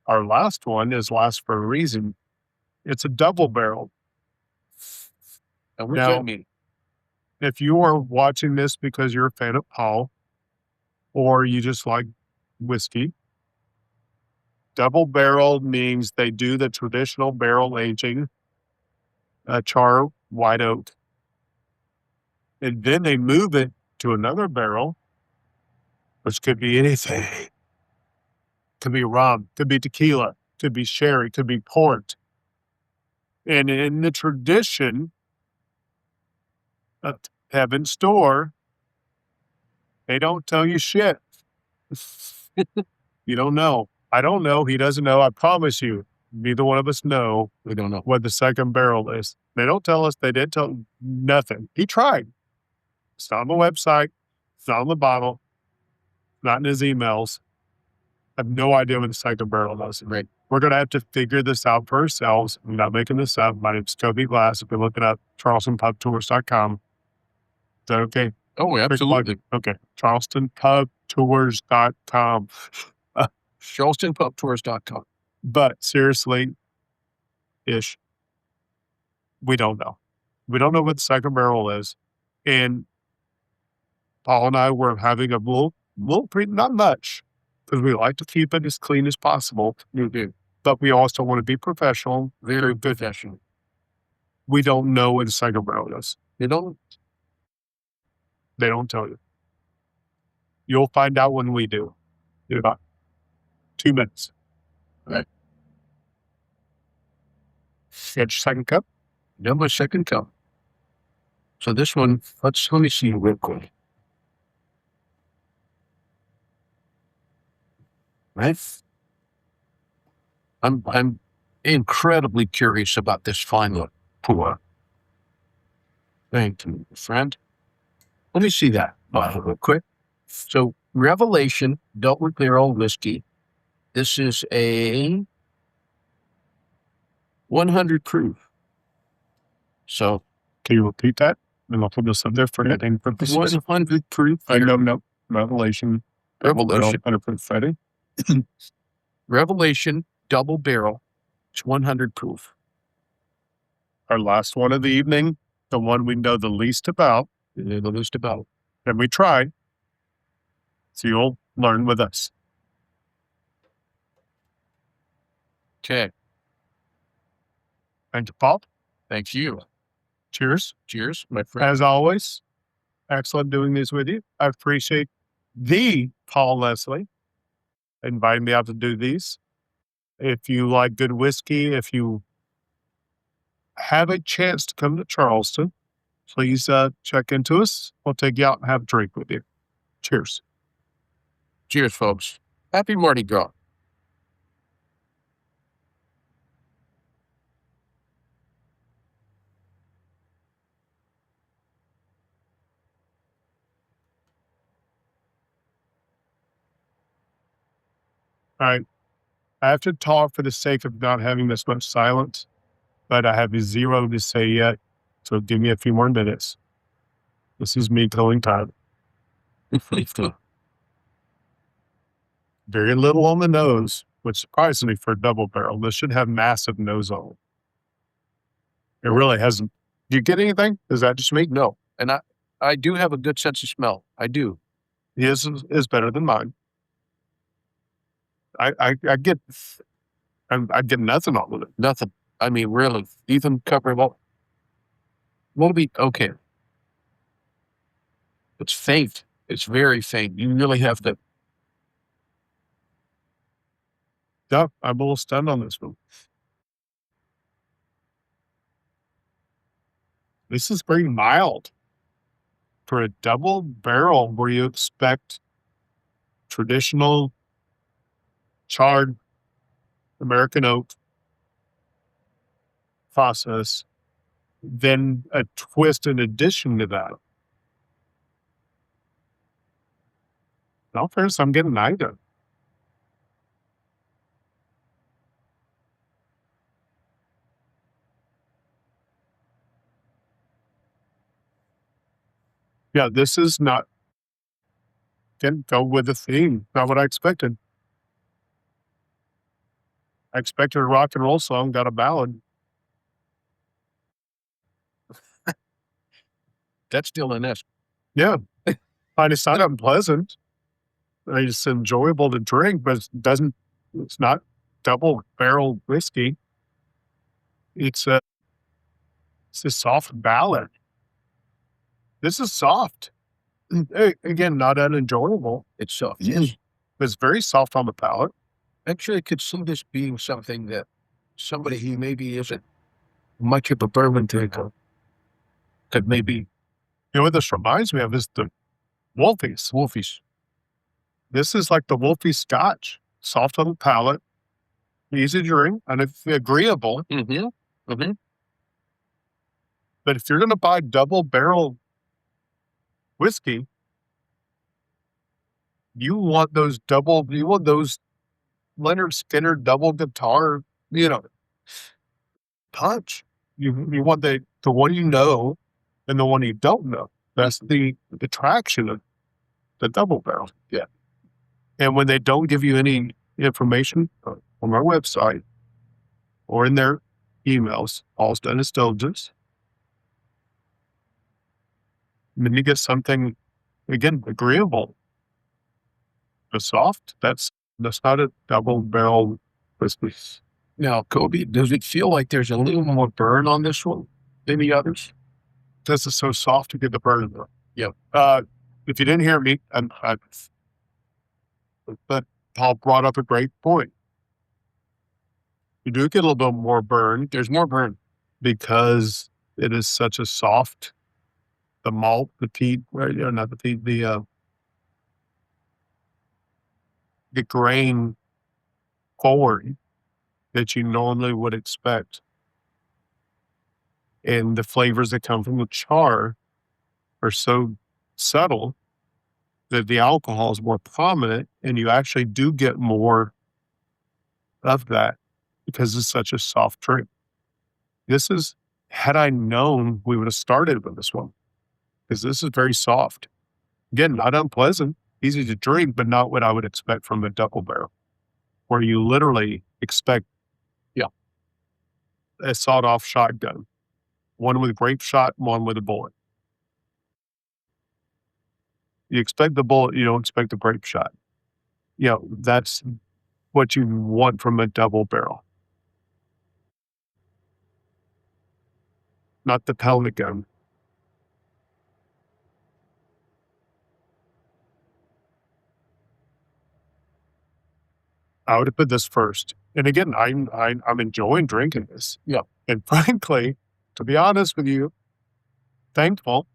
our last one is last for a reason. It's a double barrel. And what does that mean? If you are watching this because you're a fan of Paul or you just like whiskey, double barrel means they do the traditional barrel aging, char, white oak, and then they move it to another barrel, which could be anything. Could be rum, could be tequila, could be sherry, could be port. And in the tradition of Heaven's Door, they don't tell you shit. You don't know. I don't know. He doesn't know. I promise you, neither one of us know. We don't know what the second barrel is. They don't tell us. They didn't tell nothing. He tried. It's not on the website. It's not on the bottle. Not in his emails. I have no idea what the second barrel is. Right. We're going to have to figure this out for ourselves. I'm not making this up. My name's Coby Glass. If you look it up, charlestonpubtours.com. Is that okay? Oh, absolutely. Okay. charlestonpubtours.com. charlestonpubtours.com. But seriously, we don't know. We don't know what the second barrel is. And Paul and I were having a little not much, because we like to keep it as clean as possible. You do. But we also want to be professional. Very professional. We don't know what a single barrel is. You don't? They don't tell you. You'll find out when we do. In about 2 minutes. Right. Get your second cup. Now my second cup. So this one, let me see real quick. Right? I'm incredibly curious about this final pour. Thank you, friend. Let me see that bottle real quick. So Revelation Double Barrel Whiskey. This is a 100 proof. So Can you repeat that? And I'll put this up there for editing purposes. 100 proof. No. Revelation. 100 proof Friday. Revelation Double Barrel. It's 100 proof. Our last one of the evening, the one we know the least about. The least about. And we tried. So you'll learn with us. Okay. Thank you, Paul. Thank you. Cheers. Cheers, my friend. As always, excellent doing this with you. I appreciate the Paul Leslie inviting me out to do these. If you like good whiskey, if you have a chance to come to Charleston, please check into us. We'll take you out and have a drink with you. Cheers. Cheers, folks. Happy Mardi Gras. All right. I have to talk for the sake of not having this much silence, but I have zero to say yet. So give me a few more minutes. This is me killing time. Very little on the nose, which surprised me for a double barrel. This should have massive nose on it. It really hasn't. Do you get anything? Is that just me? No. And I do have a good sense of smell. I do. His is better than mine. I get nothing on it. Nothing. I mean, really. Even covering up. Won't be okay. It's faint. It's very faint. You really have to. Yeah, I'm a little stunned on this one. This is very mild for a double barrel where you expect traditional charred American oak process, then a twist in addition to that. In all fairness, I'm getting neither. Yeah, this is not, didn't go with the theme. Not what I expected. I expected a rock and roll song, got a ballad. That's still an S. Yeah. It's not unpleasant. It's enjoyable to drink, but it's not double barrel whiskey. It's a soft ballad. This is soft. Again, not unenjoyable. It's soft. Yes. But it's very soft on the palate. Actually, I could see this being something that somebody who maybe isn't much of a bourbon drinker could maybe. You know what this reminds me of is the Wolfies. Wolfies. This is like the Wolfie Scotch. Soft on the palate, easy to drink, and it's agreeable. Mm-hmm. Mm-hmm. But if you're going to buy double barrel whiskey, you want those Leonard Skinner double guitar, punch. You want the one you know and the one you don't know. That's the attraction of the double barrel. Yeah. And when they don't give you any information on our website or in their emails, all's done is diligence. And then you get something again, agreeable. But soft, that's not a double barrel whiskey. Now, Coby, does it feel like there's a little more burn on this one than the others? This is so soft to get the burn. Yeah. If you didn't hear me, but Paul brought up a great point. You do get a little bit more burn. There's more burn because it is such a soft, the malt, the peat, right? Not the peat, the grain forward that you normally would expect. And the flavors that come from the char are so subtle that the alcohol is more prominent, and you actually do get more of that because it's such a soft drink. Had I known, we would have started with this one, because this is very soft. Again, not unpleasant, easy to drink, but not what I would expect from a double barrel, where you literally expect a sawed-off shotgun, one with a grape shot, one with a bullet. You expect the bullet, you don't expect the grape shot. That's what you want from a double barrel. Not the pellet gun. I would have put this first. And again, I'm enjoying drinking this. Yeah. And frankly, to be honest with you, thankful,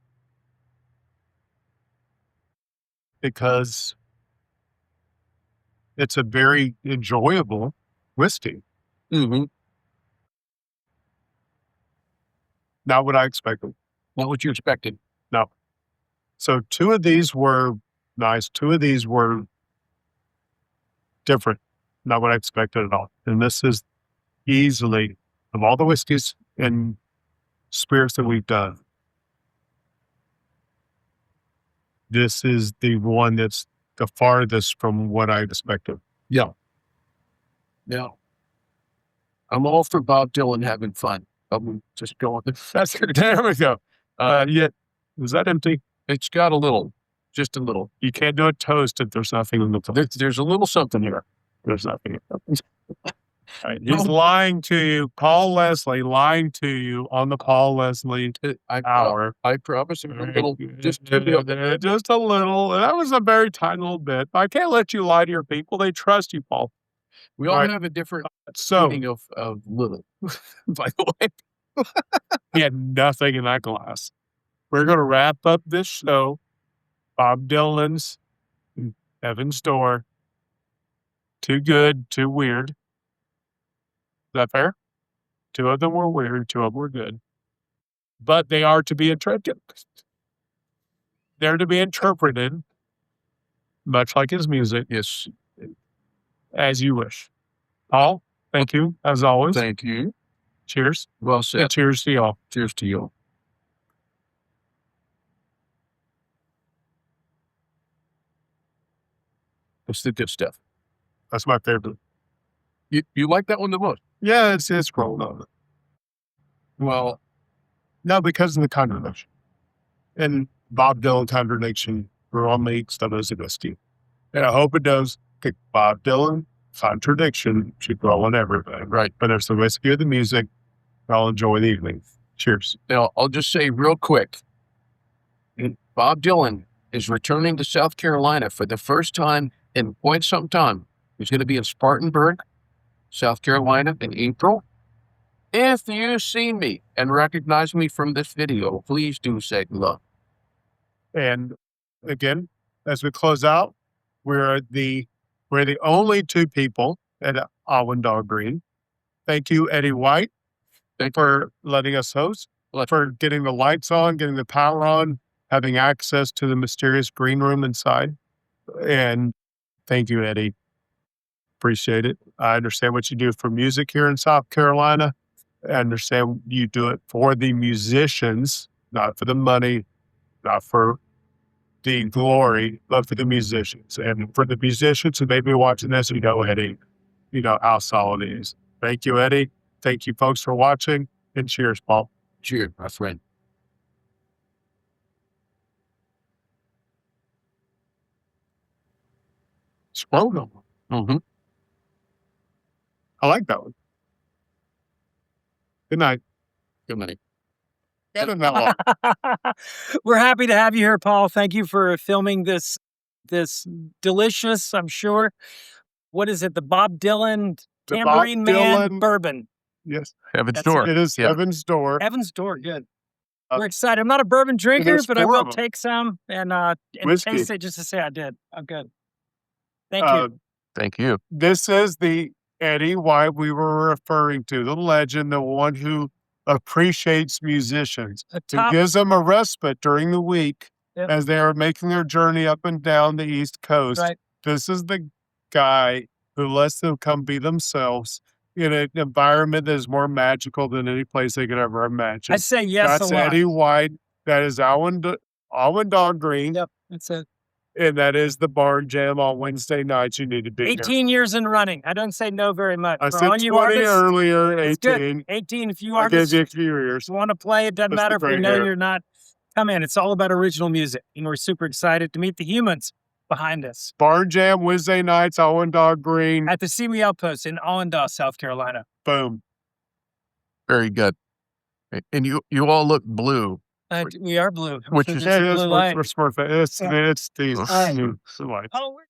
because it's a very enjoyable whiskey. Mm-hmm. Not what I expected. Not what you expected. No. So 2 of these were nice. 2 of these were different. Not what I expected at all. And this is easily, of all the whiskeys and spirits that we've done, this is the one that's the farthest from what I expected. Yeah. Yeah. I'm all for Bob Dylan having fun. I'm just going. There we go. Yeah. Was that empty? It's got a little, just a little. You can't do a toast if there's nothing in the toast. There's a little something here. There's nothing. All right. He's lying to you. Paul Leslie lying to you on the Paul Leslie hour. I promise you a little, just a little. Just a little. That was a very tiny little bit. I can't let you lie to your people. They trust you, Paul. We all have a different meaning of little, by the way. He had nothing in that glass. We're going to wrap up this show. Bob Dylan's Heaven's Door. Too good, too weird. Is that fair? 2 of them were weird, 2 of them were good. But they are to be interpreted. They're to be interpreted, much like his music. Yes. As you wish. Paul, thank you, as always. Thank you. Cheers. Well said. And cheers to y'all. Cheers to you. It's the good stuff. That's my favorite. You like that one the most? Yeah, it's grown on it. Well, no, because of the contradiction. And Bob Dylan contradiction for all makes that is a whiskey. And I hope it does. Bob Dylan contradiction should grow on everything. Right. But there's the whiskey of the music. I'll enjoy the evening. Cheers. Now, I'll just say real quick, Bob Dylan is returning to South Carolina for the first time in quite some time. He's going to be in Spartanburg, South Carolina in April. If you see me and recognize me from this video, please do say hello. And again, as we close out, we're the only 2 people at Awendaw Green. Thank you, Eddie White, for letting us host, for getting the lights on, getting the power on, having access to the mysterious green room inside. And thank you, Eddie. Appreciate it. I understand what you do for music here in South Carolina. I understand you do it for the musicians, not for the money, not for the glory, but for the musicians. And for the musicians who may be watching this, Eddie, how solid it is. Thank you, Eddie. Thank you, folks, for watching. And cheers, Paul. Cheers, my friend. Scrotum. Mm-hmm. I like that one. Good night. Good night. Better than that one. We're happy to have you here, Paul. Thank you for filming this delicious, I'm sure. What is it? The Bob Dylan The Tambourine Bob Man Dylan- Bourbon. Yes. Heaven's That's Door. It is Yeah. Heaven's Door. Heaven's Door. Good. Uh, We're excited. I'm not a bourbon drinker, there's but I 4 will of 'em. take some and Whiskey. taste it just to say I did. I'm good. Thank you. Uh, Thank you. This is the Eddie White we were referring to, the legend, the one who appreciates musicians, A who top, gives them a respite during the week Yep. as they are making their journey up and down the East Coast. right? This is the guy who lets them come be themselves in an environment that is more magical than any place they could ever imagine. I say yes That's a lot. Eddie White. That is Awendaw Green. Yep. That's it. And that is the Barn Jam on Wednesday nights. You need to be here. 18 years in running. I don't say no very much. I For said all 20 you artists, earlier, it's good. 18. 18. If you I gave artists you a few years. want to play, it doesn't That's the matter if we great know hair. you're not. Come in. It's all about original music. And we're super excited to meet the humans behind us Barn Jam Wednesday nights, Awendaw Green. at the CB Outpost in Awendaw, South Carolina. Boom. Very good. And you all look blue. We are blue. Which So is- just Yeah, blue light. it's these. Oh, we're